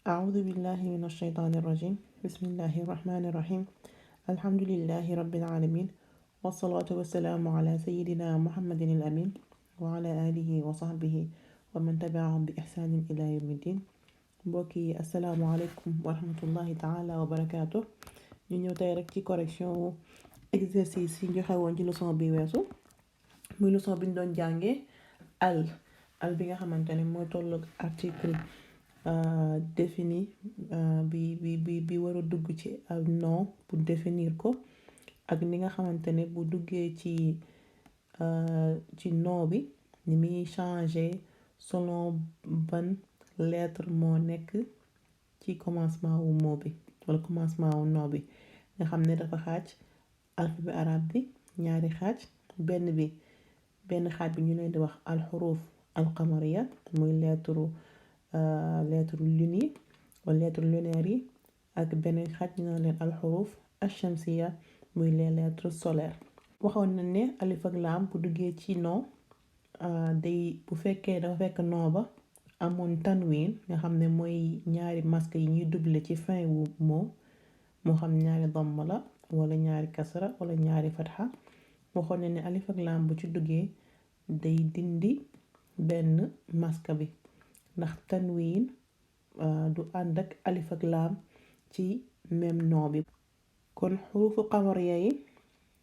أعوذ بالله من الشيطان الرجيم بسم الله الرحمن الرحيم الحمد لله رب العالمين والصلاة والسلام على سيدنا محمد الأمين وعلى آله وصحبه ومن تبعهم بإحسان إلى يوم الدين mbokki asalaamaaleykum wa rahmatullahi taala wa barakaatu ñu ñëw tey rek ci correction exercice yi ñu joxe woon ci leçon bi weesu muy leçon bi ñu doon jàngee al bi nga xamante ne mooy tolloog article défini bi war a dugg ci nom pour définir ko ak ni nga xamante ne bu duggee ci nom bi ni muy changer selon ban lettre moo nekk ci commencement wu mot bi wala commencement wu nom bi nga xam ne dafa xaaj alphabet arabe bi ñaari xaaj benn xaaj bi ñu leen di wax alxuruf alqamariya muy lettre lune yi wala lettre lunaire yi ak beneen xaaj ñu naan leen alxuruf alchamsiya muy les lettres solaires. waxoon nañ ne alif ak laam bu duggee ci nom day bu fekkee dafa fekk nom ba amoon tanwin nga xam ne mooy ñaari masque yi ñuy doubler ci fin wu mot moo xam ñaari damma la wala ñaari kasra wala ñaari fatxa waxoon nañ ne alif ak laam bu ci duggee day dindi benn masque bi ndax tanwin du ànd ak alif ak laam ci même nom bi. kon xurufu qamariya yi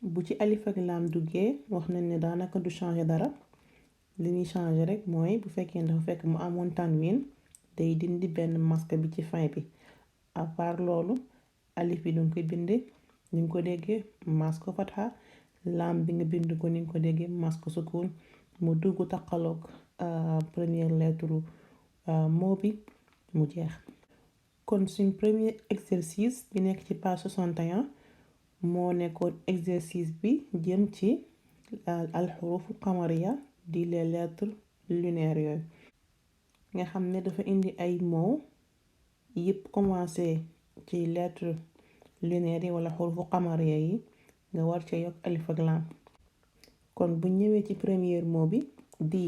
bu ci alif ak laam duggee wax nañ ne daanaka du changer dara li ñuy changer rek mooy bu fekkee dafa fekk mu amoon tanwin day dindi benn masque bi ci fin bi à part loolu alif bi duñ koy binde ni nga ko déggee masque fatha laam bi nga bind ko ni nga ko déggee masque sukun mu dugg taqaloog première lettre mot bi mu jeex. kon suñ premier exercice bi nekk ci page 61 moo nekkoon exercice bi jëm ci alxurufu qamariya di les lettres lunaires yooyu nga xam ne dafa indi ay mots yëpp commencé ci lettres lunaires yi wala xurufu qamariya yi nga war ca yokk alif ak laam. kon bu ñëwee ci premier mot bi di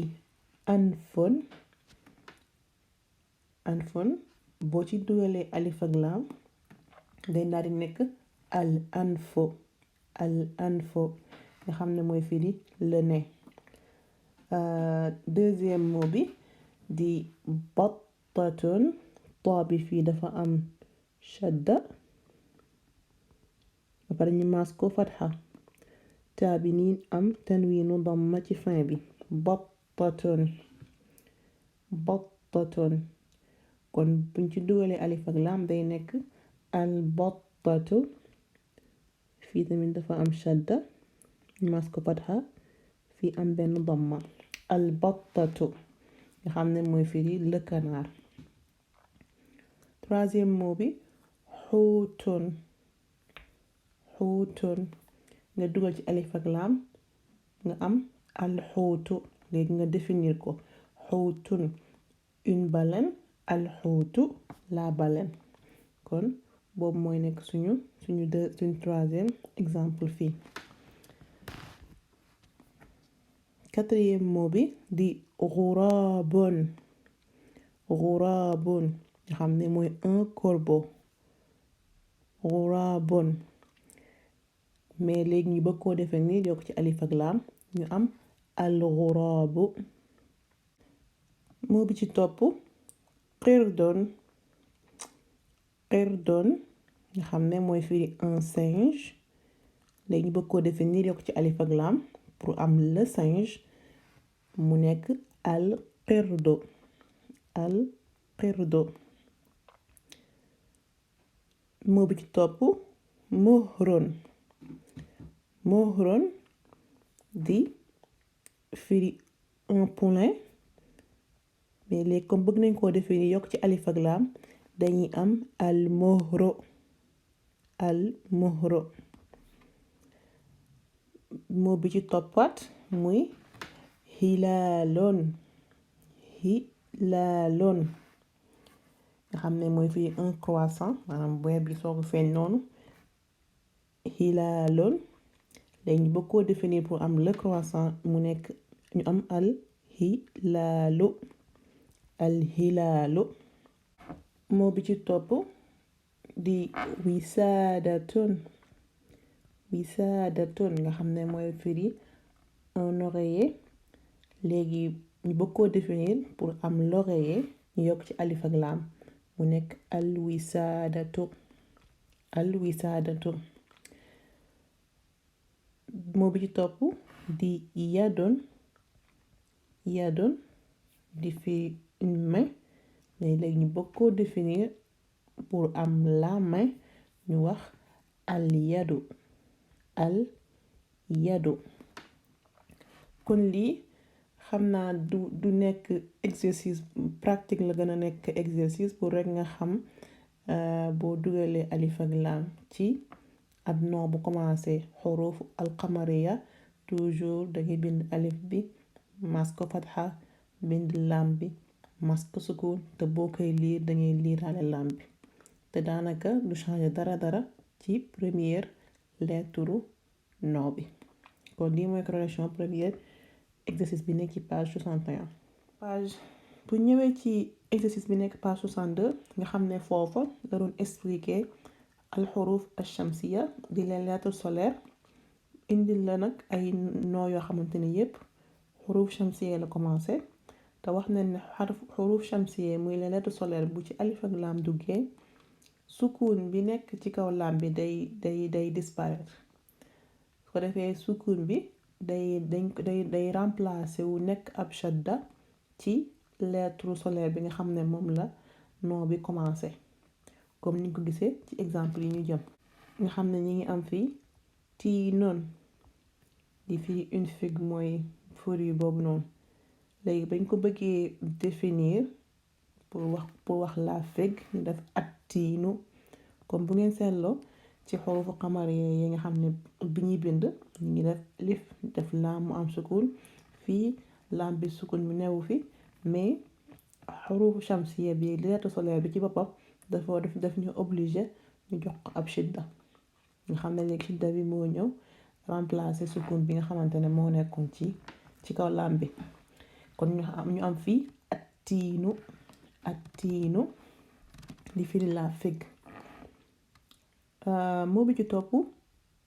anfon boo ci dugalee alif ak laam day daal di nekk al anfo nga xam ne mooy firi le nez. deuxième mot bi di battatun to bi fii dafa am shadda ba pare ñu maas ko fatxa taa bi nii am tanwiinu damma ci fin bi battatun kon buñ ci dugalee alif ak laam day nekk al battatu fii tamit dafa am shadda ñu maas ko fatxa fii am benn damma al battatu nga xam ne mooy firi le canard. troisième mot bi xuutun nga dugal ci alif ak laam nga am al xuutu léegi nga définir ko xuutun une baleine al xuutu la baleine. kon boobu mooy nekk suñu troisième exemple fii. quatrième mot bi di ghurabun nga xam ne mooy un corbeau ghurabun mais léegi ñu bëgg koo defee nii yokk ci alif ak laam ñu am al ghurabu. mot bi ci topp qirdun nga xam ne mooy firi un singe léegi ñu bëgg koo defee nii yokk ci alif ak laam pour am le singe mu nekk al qirdu. moo bi ci topp muhrun di firi un poulain mais léegi comme bëgg nañ koo defee ni yokk ci alif ak laam dañuy am al muhru. moo bi ci toppaat muy hilaalun nga xam ne mooy fii un croissant maanaam weer bi soo ko feeñ noonu hilaalun léegi ñu bëgg koo définir pour am le croissant mu nekk ñu am al hilaalu moo bi ci topp di wisaadatun nga xam ne mooy firi un oreiller. léegi ñu bëgg koo définir pour am l'oreiller ñu yokk ci alif ak laam mu nekk alwisaadatu. moo bi ci topp di yadun di firi une main, mais léegi ñu bëgg koo définir pour am la main ñu wax al yadu. kon lii xam naa du nekk exercice pratique, la gën a nekk exercice pour rek nga xam boo dugalee alif ak laam ci ab nom bu commencé xuruf alqamariya toujours dangay bind alif bi mas ko fatxa, bind laam bi mas ko sukun, te boo koy liir dangay liiraale laam bi, te daanaka du changer dara ci première lettre nom bi. kon lii mooy correction première exercice bi nekk ci page 61. bu ñëwee ci exercice bi nekk page 62 nga xam ne foofa la doon expliquer al xuruf al shamsiya di les lettres solaires, indil la nag ay noo yoo xamante ni yépp xuruf shamsiya la commencé, te wax nañ ne xuruf shamsiya muy les lettres solaires bu ci alif ak laam duggee sukun bi nekk ci kaw laam bi day disparaître. su ko defee sukun bi day remplacer wu nekk ab shadda ci lettre solaire bi nga xam ne moom la nom bi commencé, comme ni ko gisee ci exemple yi ñu jëm. nga xam ne ñi ngi am fii tiinun di firi une figue mooy fruit boobu noonu. léegi bañ ko bëggee définir pour wax la figue ñu def at tiinu, comme bu ngeen seetloo ci xurufu xamari yi nga xam ne bi ñuy bind ñu ngi def lif def laam mu am sukun, fii laam bi sukun bi newu fi, mais xurufu shamsiya bi lettre solaire bi ci boppam daf ñu obligé ñu jox ko ab shidda, nga xam ne léegi shidda bi moo ñëw remplacer sukun bi nga xamante ne moo nekkoon ci kaw laam bi. kon ñu am fii at tiinu di firi la figue. moo bi ci topp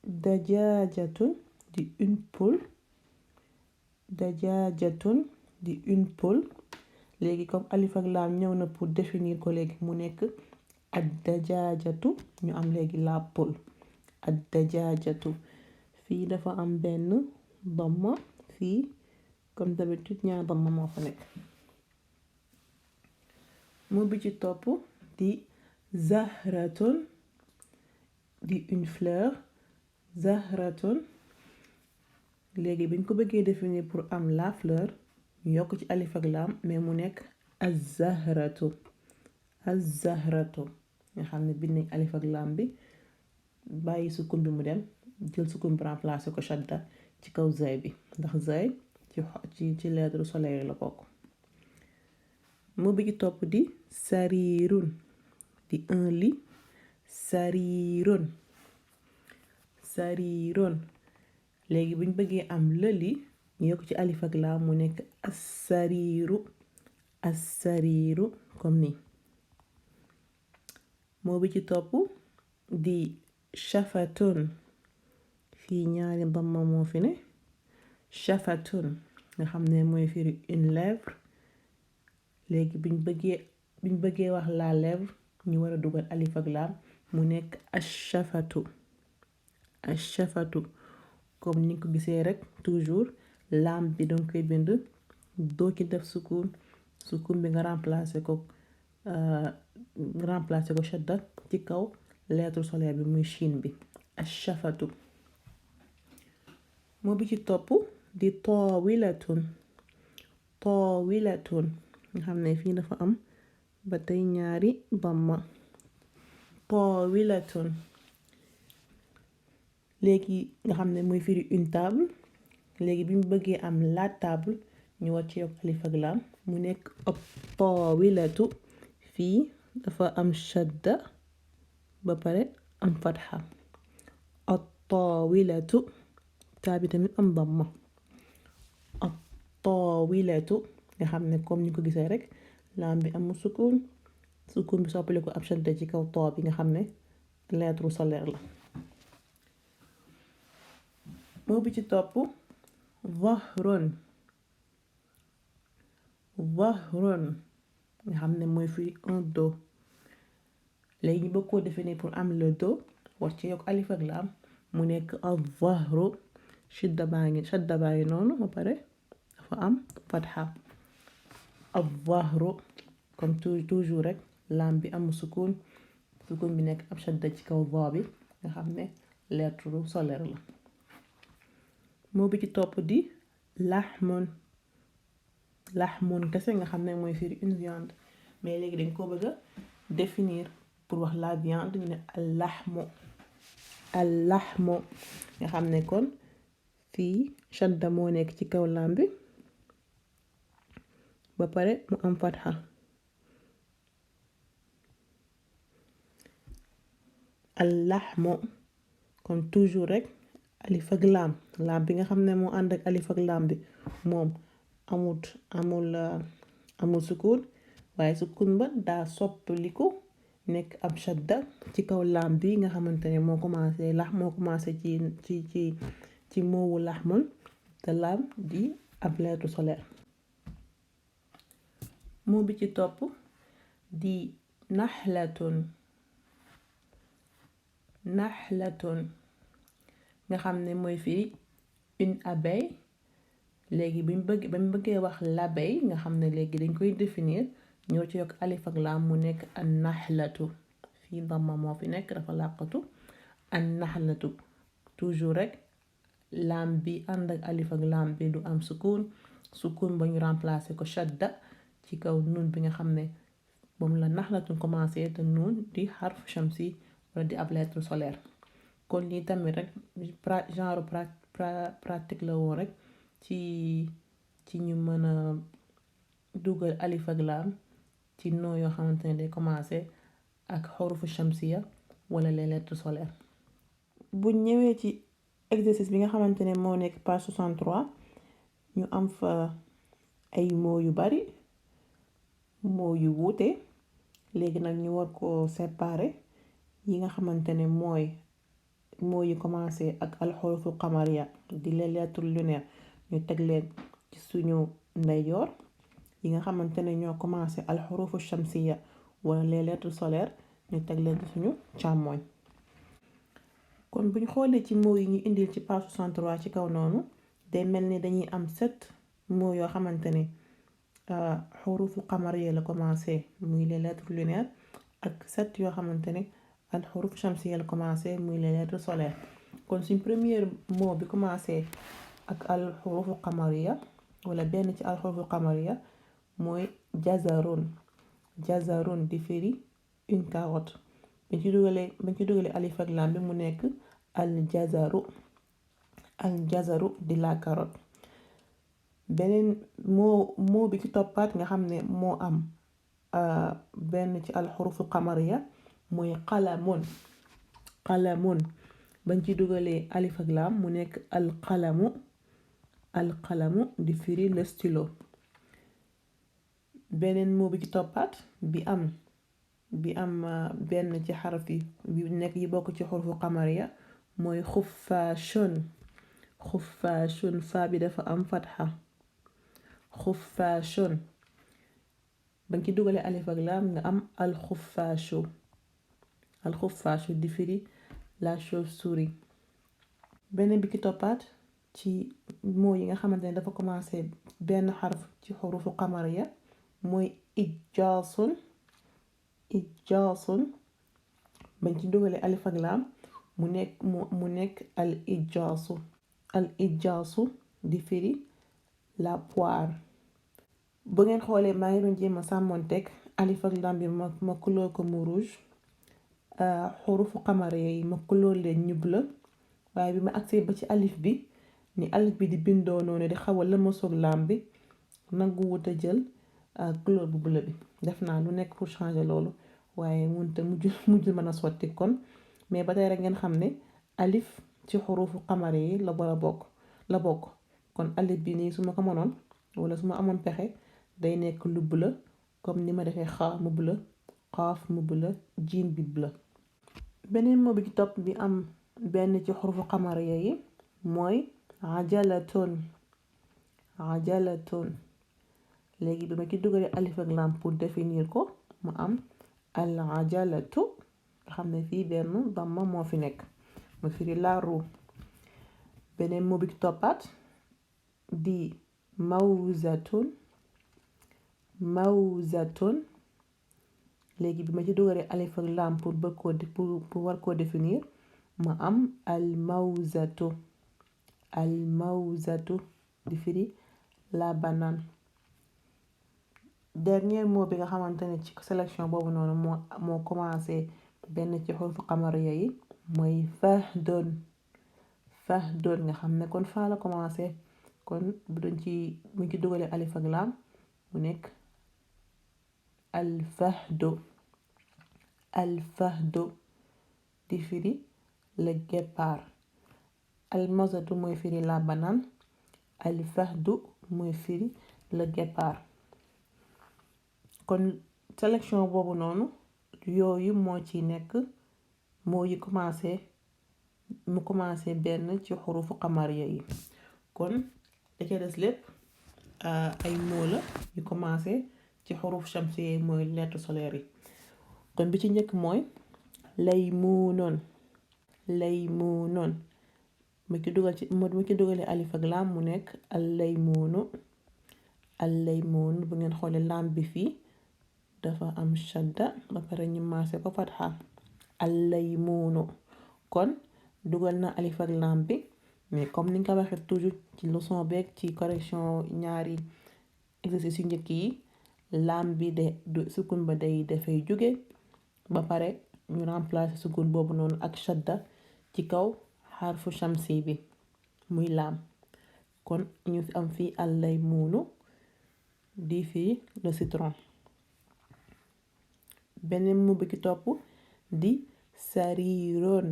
dajaajatun di une poule. léegi comme alif ak laam ñëw na pour définir ko, léegi mu nekk ad dajaajatu, ñu am léegi la poule ad dajaajatu. fii dafa am benn damma, fii comme d'habitude ñaar damma moo fa nekk. moo bi ci topp di zahratun di une fleur. zahratun léegi biñ ko bëggee définir pour am la fleur ñu yokk ci alif ak laam, mais mu nekk az-zahratu nga xam ne bind nañ alif ak laam bi bàyyi sukun bi mu dem, jël sukun bi remplacer ko shadda ci kaw zay bi, ndax zay ci lettre solaire la bokk. moo bi ci topp di sarirun di un lit. sarirun léegi buñ bëggee am lëli ñu yokk ci alif ak laam mu nekk as-sariru comme nii. moo bi ci topp di shafatun, fii ñaari damma moo fi ne, shafatun nga xam ne mooy firi une lèvre. léegi biñ bëggee wax la lèvre ñu war a dugal alif ak laam mu nekk ashafatu comme ni ko gisee rek toujours laam bi danga koy bind doo ci def sukun bi nga remplacer ko shadda ci kaw lettre solaire bi muy shin bi ashafatu. moo bi ci topp di tawilatun nga xam ne fii dafa am ba tey ñaari damma tawilatun. léegi nga xam ne mooy firi une table. léegi bi mu bëggee am la table ñu war ci yokk alif ak laam mu nekk ab tawilatu, fii dafa am shadda ba pare am fatxa. at tawilatu taa bi tamit am damma. at tawilatu nga xam ne comme ni ko gisee rek laam bi amul sukun, sukun bi soppali ko ab shadda ci kaw too bi nga xam ne lettre solaire la. moo bi ci topp dhahrun nga xam ne mooy firi un dos. léegi ñu bëgg koo définir pour am le dos war ci yokk alif ak laam mu nekk al-dhahru shadda baa ngi noonu ba pare dafa am fatha. al-dhahru comme toujours rek laam bi am sukun bi nekk ab shadda ci kaw dha bi nga xam ne lettre solaire la. moo bi ci topp di lahmun kese nga xam ne mooy firi une viande, mais léegi dañ ko bëgg a définir pour wax la viande ñu ne al-lahmu nga xam ne kon fii shadda moo nekk ci kaw laam bi ba pare mu am fatha. al-lahmu comme toujours rek alif ak laam bi nga xam ne moo ànd ak alif ak laam bi moom amul sukun, waaye sukun ba daa soppaliku nekk ab shadda ci kaw laam bi nga xamante ne moo commencé ci moowu lahmun te laam di ab lettre solaire. moo bi ci topp di naxlatun nga xam ne mooy firi une abeille. léegi ba mu bëggee wax l'abeille nga xam ne léegi dañ koy définir ñoo ci yokk alif ak laam mu nekk an naxlatu. fii damma moo fi nekk dafa làqatu an naxlatu toujours rek laam bi ànd ak alif ak laam bi du am sukun ba ñu remplacer ko shadda ci kaw nun bi nga xam ne moom la naxlatu commencé te nun di xarf shamsi wala di ab lettre solaire. kon lii tamit rek genre pratique la woon rek ci ñu mën a dugal alif ak laam ci noo yoo xamante ne day commencé ak xurufu shamsiya wala les lettres solaires. bu ñëwee ci exercice bi nga xamante ne moo nekk page 63 ñu am fa ay mots yu bari, mots yu wuute. léegi nag ñu war ko séparer yi nga xamante ne mooy mots yu commencé ak alxurufu qamariya di les lettres lunaires ñu teg leen ci suñu ndeyjoor, yi nga xamante ne ñoo commencé alxurufu shamsiya wala les lettres solaires ñu teg leen ci suñu càmmooñ. kon buñ xoolee ci mots yi ñu indil ci page 63 ci kaw noonu day mel ni dañuy am 7 mots yoo xamante ne xurufu qamariya la commencé muy les lettres lunaires ak 7 yoo xamante ne alxurufu shamsiya la commencé muy les lettres solaires. kon suñ premier mot bi commencé ak alxurufu qamariya wala benn ci alxurufu qamariya mooy jazarun di firi une carotte. bañ ci dugalee alif ak laam bi mu nekk aljazaru di la carotte. beneen moo bi ci toppaat nga xam ne moo am benn ci alxurufu qamariya mooy qalamun bañ ci dugalee alif ak laam mu nekk alqalamu di firi le stylo. beneen moo bi ci toppaat bi am benn ci xaraf yi bi nekk yi bokk ci xurufu qamariya mooy xufaashun fa bi dafa am fatxa. xufaashun bañ ci dugalee alif ak laam nga am alxufaashu di firi la chauve-souris. beneen bi ci toppaat ci moo yi nga xamante ne dafa commencé benn xarf ci xurufu qamariya mooy ijaasun bañ ci dugalee alif ak laam mu nekk al ijaasu di firi la poire. bu ngeen xoolee maa ngi doon jéem a sàmmoonteeg alif ak laam bi ma couleur ko mu rouge, xurufu qamariya yi ma couleur leen ñu bleu, waaye bi ma agsee ba ci alif bi ni alif bi di bindoo noonu di xaw a lëmasoog laam bi nangu wut a jël couleur bu bleu bi. def naa lu nekk pour changer loolu waaye munte mujjul mën a sotti kon, mais ba tey rek ngeen xam ne alif ci xurufu qamariya yi la bokk. kon alif bi nii su ma ko mënoon wala su ma amoon pexe day nekk lu bleu comme ni ma defee xaa mu bleu, qaaf mu bula jiim bi bula. beneen moo bi ci topp bi am benn ci xurufu qamariya yi mooy ajalatun ajalatun. léegi bi ma ci dugalee alif ak lam pour définir ko mu am al ajalatu nga xam ne fii benn damma moo fi nekk mu firi la roue. beneen moo bi ci toppaat di mawzatun mawzatun. léegi bi ma ci dugalee alif ak lam pour bëgg koo pour war koo définir ma am al mawzatu di firi la banane. dernier mot bi nga xamante ne ci sélection boobu noonu moo commencé benn ci xurufu qamariya yi mooy fahdun nga xam ne kon faa la commencé kon buñ ci dugalee alif ak lam mu nekk al fahdu di firi le guépard. al mawzatu mooy firi la banane al fahdu mooy firi le guépard. kon sélection boobu noonu yooyu moo ci nekk moo yi commencé benn ci xurufu qamariya yi. kon da ca des lépp ay moo la yu commencé ci xuruf shamsiya yi mooy lettre solaire yi. kon bi ci njëkk mooy laymuunoon ma ci dugalee alif ak lam mu nekk al laymuunu bu ngeen xoolee lam bi fii dafa am shadda ba pare ñu maase ko fatxa al laymuunu. kon dugal na alif ak lam bi mais comme ni nga ko waxee toujours ci leçon beeg ci correction ñaari exercice yu njëkk yi lam bi de sukun ba dafay jóge ba pare ñu remplacer sukun boobu noonu ak shadda ci kaw xarfu shamsi bi muy lam. kon ñu fi am fii al laymuunu di fii le citron. beneen mu bi ki topp di sariiroon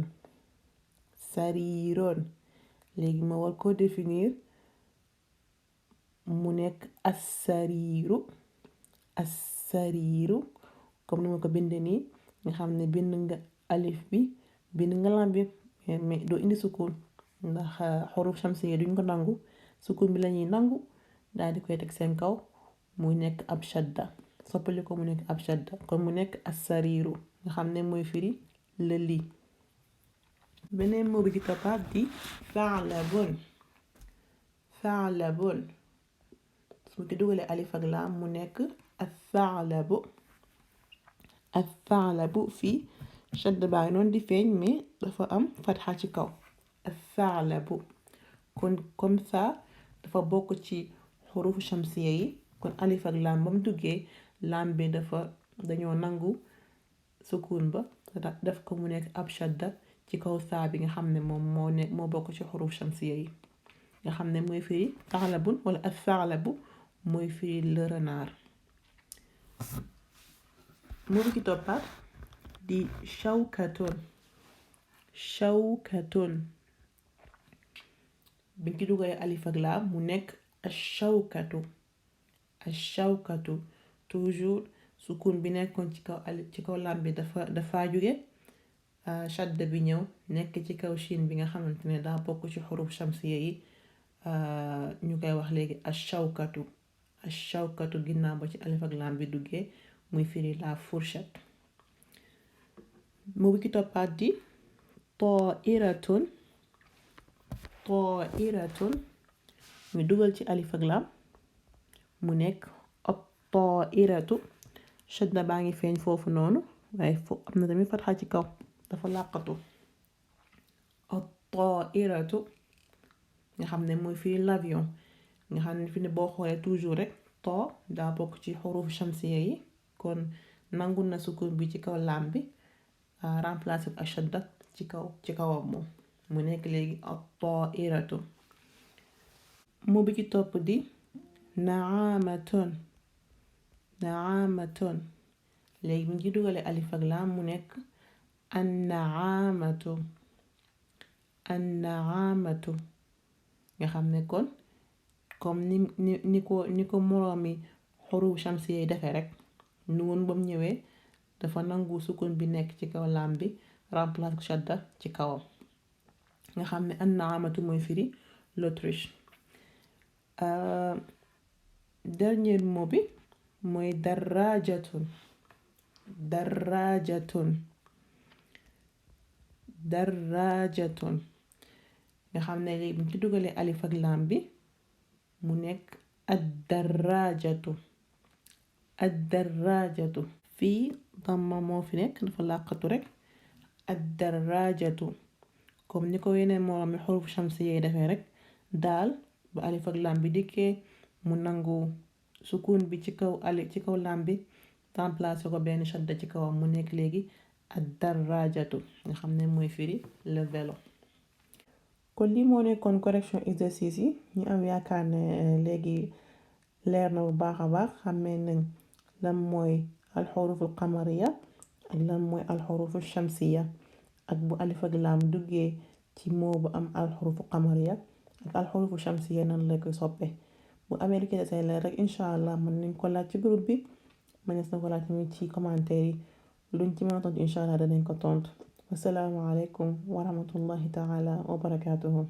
léegi ma war ko définir mu nekk assariiru comme ni ma ko bindee nii nga xam ne bind nga alif bi bind nga lam bi mais doo indi sukun ndax xuruf shamsiya duñ ko nangu sukun bi lañuy nangu daal di koy teg seen kaw muy nekk ab shadda soppali ko mu nekk ab shadda kon mu nekk assariiru nga xam ne mooy firi le lit. beneen moo bi ci toppaat di fa'labun su ma ci dugalee alif ak lam mu nekk as-sa'labu fii shadda baa ngi noonu di feeñ mais dafa am fatxa ci kaw as-sa'labu. kon comme ça dafa bokk ci xurufu shamsiya yi kon alif ak lam ba mu duggee lam bi dañoo nangu sukun ba def ko mu nekk ab shadda ci kaw saa bi nga xam ne moom moo bokk ci xuruf shamsiya yi nga xam ne mooy firi sa'labun wala as-sa'labu mooy firi le renard. moo bi ci toppaat di shawkatun bi ci dugalee alif ak laam mu nekk ash-shawkatu toujours sukun bi nekkoon ci kaw laam bi dafa jóge shadda bi ñëw nekk ci kaw shin bi nga xamante ne daa bokk ci xuruf shamsiya yi ñu koy wax léegi ash-shawkatu ginnaaw ba ci alif ak laam bi duggee muy firi la fourchette. mu ki toppaat di ta'iratun ñu dugal ci alif ak laam mu nekk at-ta'iratu shadda baa ngi feeñ foofu noonu waaye am na tamit fatxa ci kaw dafa làqatu at-ta'iratu nga xam ne mooy firi l'avion nga xam ne fi ne boo xoolee toujours rek to daa bokk ci xuruf shamsiya yi kon nangu na sukun bi ci kaw laam bi remplacer ak shadda ci kawam moom mu nekk léegi at-ta'iratu. moo bi ci topp di na'amatun léegi bu ñu ci dugalee alif ak laam mu nekk an-na'amatu nga xam ne kon comme ni ko moroomi xuruf shamsiya yi defee rek nuun ba mu ñëwee dafa nangu sukun bi nekk ci kaw laam bi remplace ko shadda ci kawam nga xam ne an-naamatu mooy firi l'Autriche. Dernier mot bi mooy darajatun nga xam ne léegi bu ci dugalee alif ak laam bi mu nekk ad-darajatu fii damma moo fi nekk dafa làqatu rek ad-darajatu comme ni ko yeneen moroom mi xurufu shamsi yee defee rek daal bu alif ak laam bi dikkee mu nangu sukun bi ci kaw alif ci kaw laam bi remplacé ko benn shadda ci kawam mu nekk léegi ad-darajatu nga xam ne mooy firi le vélo. kon lii moo nekkoon correction exercice yi ñu am yaakaar ne léegi leer na bu baax a baax xamee nañ lan mooy alxuruful qamariya ak lan mooy alxuruful shamsiya ak bu alif ak laam duggee ci moo bu am alxurufu qamariya ak alxurufu shamsiya nan la koy soppe bu amee li ci desee leer rek incha allah mën nañ ko laaj ci groupe bi mënees na ko laaj tamit ci commentaire yi luñ ci mën a tontu incha allah danañ ko tontu. Assalaamu aleykum wa rahmatullahi taala wa barakaatuhu.